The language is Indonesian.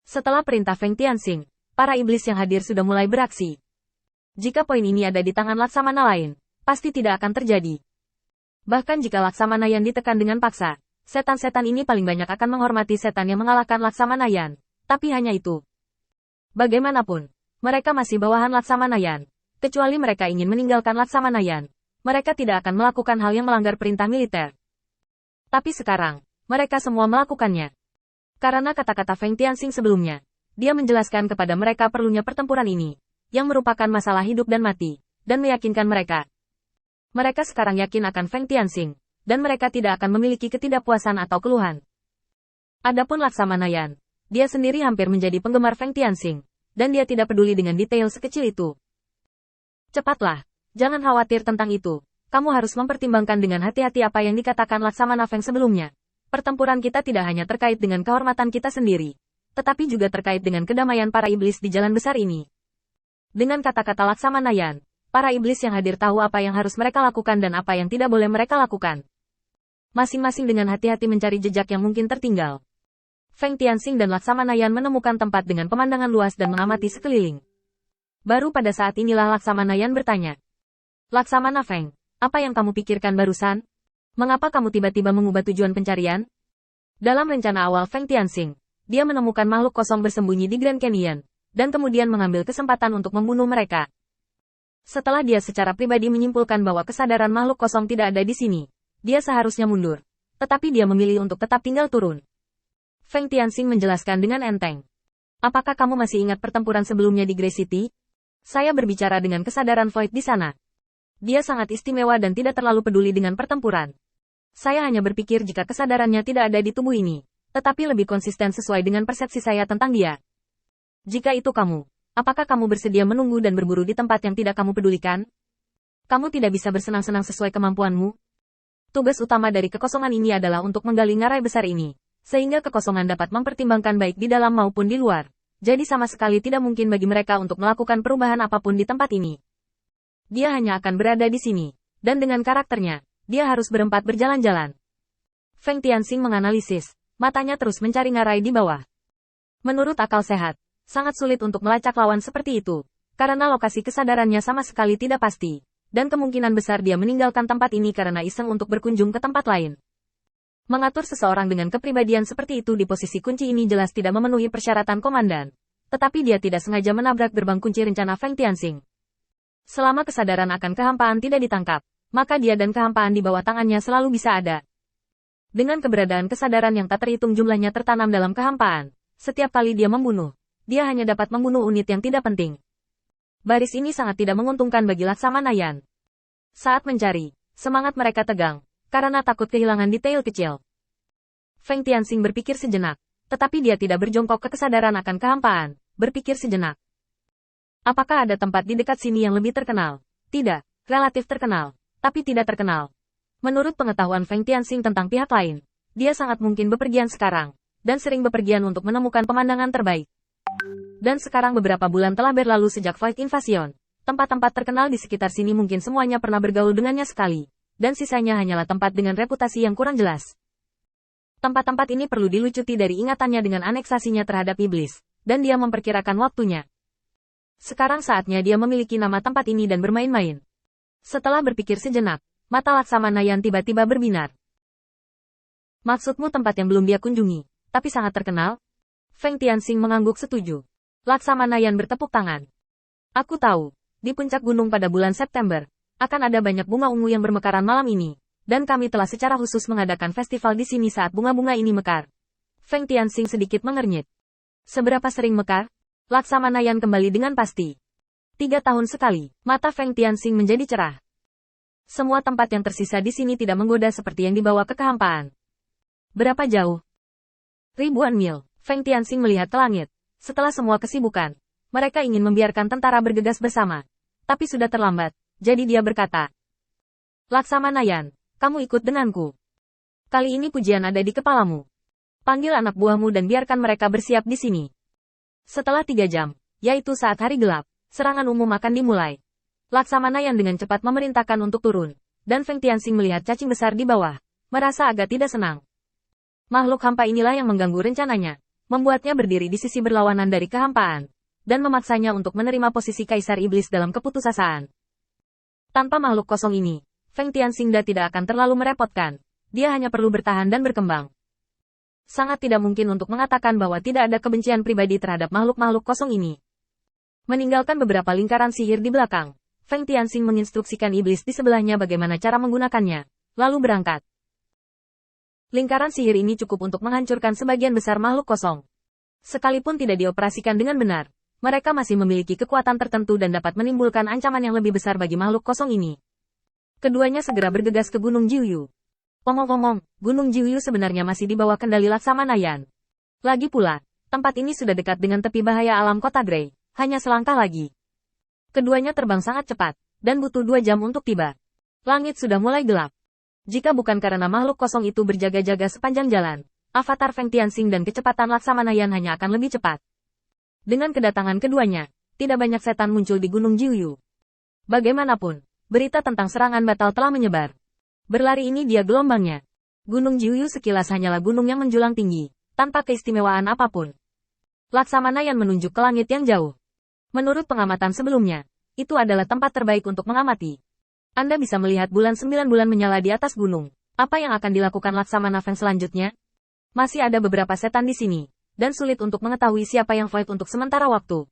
Setelah perintah Feng Tianxing, para iblis yang hadir sudah mulai beraksi. Jika poin ini ada di tangan Laksamana lain, pasti tidak akan terjadi. Bahkan jika Laksamana Yan ditekan dengan paksa, setan-setan ini paling banyak akan menghormati setan yang mengalahkan Laksamana Yan. Tapi hanya itu. Bagaimanapun, mereka masih bawahan Laksamana Yan. Kecuali mereka ingin meninggalkan Laksamana Yan, mereka tidak akan melakukan hal yang melanggar perintah militer. Tapi sekarang, mereka semua melakukannya. Karena kata-kata Feng Tianxing sebelumnya, dia menjelaskan kepada mereka perlunya pertempuran ini, yang merupakan masalah hidup dan mati, dan meyakinkan mereka. Mereka sekarang yakin akan Feng Tianxing, dan mereka tidak akan memiliki ketidakpuasan atau keluhan. Adapun Laksamana Yan, dia sendiri hampir menjadi penggemar Feng Tianxing, dan dia tidak peduli dengan detail sekecil itu. Cepatlah, jangan khawatir tentang itu, kamu harus mempertimbangkan dengan hati-hati apa yang dikatakan Laksamana Feng sebelumnya. Pertempuran kita tidak hanya terkait dengan kehormatan kita sendiri, tetapi juga terkait dengan kedamaian para iblis di jalan besar ini. Dengan kata-kata Laksamana Yan, para iblis yang hadir tahu apa yang harus mereka lakukan dan apa yang tidak boleh mereka lakukan. Masing-masing dengan hati-hati mencari jejak yang mungkin tertinggal. Feng Tianxing dan Laksamana Yan menemukan tempat dengan pemandangan luas dan mengamati sekeliling. Baru pada saat inilah Laksamana Yan bertanya. Laksamana Feng, apa yang kamu pikirkan barusan? Mengapa kamu tiba-tiba mengubah tujuan pencarian? Dalam rencana awal Feng Tianxing, dia menemukan makhluk kosong bersembunyi di Grand Canyon, dan kemudian mengambil kesempatan untuk membunuh mereka. Setelah dia secara pribadi menyimpulkan bahwa kesadaran makhluk kosong tidak ada di sini, dia seharusnya mundur. Tetapi dia memilih untuk tetap tinggal turun. Feng Tianxing menjelaskan dengan enteng. Apakah kamu masih ingat pertempuran sebelumnya di Grey City? Saya berbicara dengan kesadaran Void di sana. Dia sangat istimewa dan tidak terlalu peduli dengan pertempuran. Saya hanya berpikir jika kesadarannya tidak ada di tubuh ini, tetapi lebih konsisten sesuai dengan persepsi saya tentang dia. Jika itu kamu, apakah kamu bersedia menunggu dan berburu di tempat yang tidak kamu pedulikan? Kamu tidak bisa bersenang-senang sesuai kemampuanmu. Tugas utama dari kekosongan ini adalah untuk menggali ngarai besar ini, sehingga kekosongan dapat mempertimbangkan baik di dalam maupun di luar. Jadi sama sekali tidak mungkin bagi mereka untuk melakukan perubahan apapun di tempat ini. Dia hanya akan berada di sini, dan dengan karakternya, dia harus berempat berjalan-jalan. Feng Tianxing menganalisis, matanya terus mencari ngarai di bawah. Menurut akal sehat, sangat sulit untuk melacak lawan seperti itu, karena lokasi kesadarannya sama sekali tidak pasti, dan kemungkinan besar dia meninggalkan tempat ini karena iseng untuk berkunjung ke tempat lain. Mengatur seseorang dengan kepribadian seperti itu di posisi kunci ini jelas tidak memenuhi persyaratan komandan, tetapi dia tidak sengaja menabrak gerbang kunci rencana Feng Tianxing. Selama kesadaran akan kehampaan tidak ditangkap, maka dia dan kehampaan di bawah tangannya selalu bisa ada. Dengan keberadaan kesadaran yang tak terhitung jumlahnya tertanam dalam kehampaan, setiap kali dia membunuh, dia hanya dapat membunuh unit yang tidak penting. Baris ini sangat tidak menguntungkan bagi Laksamana Yan. Saat mencari, semangat mereka tegang, karena takut kehilangan detail kecil. Feng Tianxing berpikir sejenak, tetapi dia tidak berjongkok ke kesadaran akan kehampaan, berpikir sejenak. Apakah ada tempat di dekat sini yang lebih terkenal? Tidak, relatif terkenal, tapi tidak terkenal. Menurut pengetahuan Feng Tianxing tentang pihak lain, dia sangat mungkin bepergian sekarang, dan sering bepergian untuk menemukan pemandangan terbaik. Dan sekarang beberapa bulan telah berlalu sejak Void Invasion. Tempat-tempat terkenal di sekitar sini mungkin semuanya pernah bergaul dengannya sekali, dan sisanya hanyalah tempat dengan reputasi yang kurang jelas. Tempat-tempat ini perlu dilucuti dari ingatannya dengan aneksasinya terhadap iblis, dan dia memperkirakan waktunya. Sekarang saatnya dia memiliki nama tempat ini dan bermain-main. Setelah berpikir sejenak, mata Laksamana Yan tiba-tiba berbinar. Maksudmu tempat yang belum dia kunjungi, tapi sangat terkenal? Feng Tianxing mengangguk setuju. Laksamana Yan bertepuk tangan. Aku tahu, di puncak gunung pada bulan September, akan ada banyak bunga ungu yang bermekaran malam ini, dan kami telah secara khusus mengadakan festival di sini saat bunga-bunga ini mekar. Feng Tianxing sedikit mengernyit. Seberapa sering mekar? Laksamana Yan kembali dengan pasti. 3 tahun sekali, mata Feng Tianxing menjadi cerah. Semua tempat yang tersisa di sini tidak menggoda seperti yang dibawa ke kehampaan. Berapa jauh? Ribuan mil. Feng Tianxing melihat ke langit. Setelah semua kesibukan, mereka ingin membiarkan tentara bergegas bersama. Tapi sudah terlambat, jadi dia berkata. Laksamana Yan, kamu ikut denganku. Kali ini pujian ada di kepalamu. Panggil anak buahmu dan biarkan mereka bersiap di sini. Setelah 3 jam, yaitu saat hari gelap, serangan umum akan dimulai. Laksamana Yan dengan cepat memerintahkan untuk turun, dan Feng Tianxing melihat cacing besar di bawah, merasa agak tidak senang. Makhluk hampa inilah yang mengganggu rencananya. membuatnya berdiri di sisi berlawanan dari kehampaan, dan memaksanya untuk menerima posisi Kaisar Iblis dalam keputusasaan. Tanpa makhluk kosong ini, Feng Tianxingda tidak akan terlalu merepotkan. Dia hanya perlu bertahan dan berkembang. Sangat tidak mungkin untuk mengatakan bahwa tidak ada kebencian pribadi terhadap makhluk-makhluk kosong ini. Meninggalkan beberapa lingkaran sihir di belakang, Feng Tianxing menginstruksikan iblis di sebelahnya bagaimana cara menggunakannya, lalu berangkat. Lingkaran sihir ini cukup untuk menghancurkan sebagian besar makhluk kosong. Sekalipun tidak dioperasikan dengan benar, mereka masih memiliki kekuatan tertentu dan dapat menimbulkan ancaman yang lebih besar bagi makhluk kosong ini. Keduanya segera bergegas ke Gunung Jiuyu. Omong-omong, Gunung Jiuyu sebenarnya masih di bawah kendali Laksamana Yan. Lagi pula, tempat ini sudah dekat dengan tepi bahaya alam kota Grey, hanya selangkah lagi. Keduanya terbang sangat cepat, dan butuh 2 jam untuk tiba. Langit sudah mulai gelap. Jika bukan karena makhluk kosong itu berjaga-jaga sepanjang jalan, avatar Feng Tianxing dan kecepatan Laksamana Yan hanya akan lebih cepat. Dengan kedatangan keduanya, tidak banyak setan muncul di Gunung Jiuyu. Bagaimanapun, berita tentang serangan batal telah menyebar. Berlari ini dia gelombangnya. Gunung Jiuyu sekilas hanyalah gunung yang menjulang tinggi, tanpa keistimewaan apapun. Laksamana Yan menunjuk ke langit yang jauh. Menurut pengamatan sebelumnya, itu adalah tempat terbaik untuk mengamati. Anda bisa melihat bulan 9 bulan menyala di atas gunung. Apa yang akan dilakukan Laksamana Feng selanjutnya? Masih ada beberapa setan di sini, dan sulit untuk mengetahui siapa yang void untuk sementara waktu.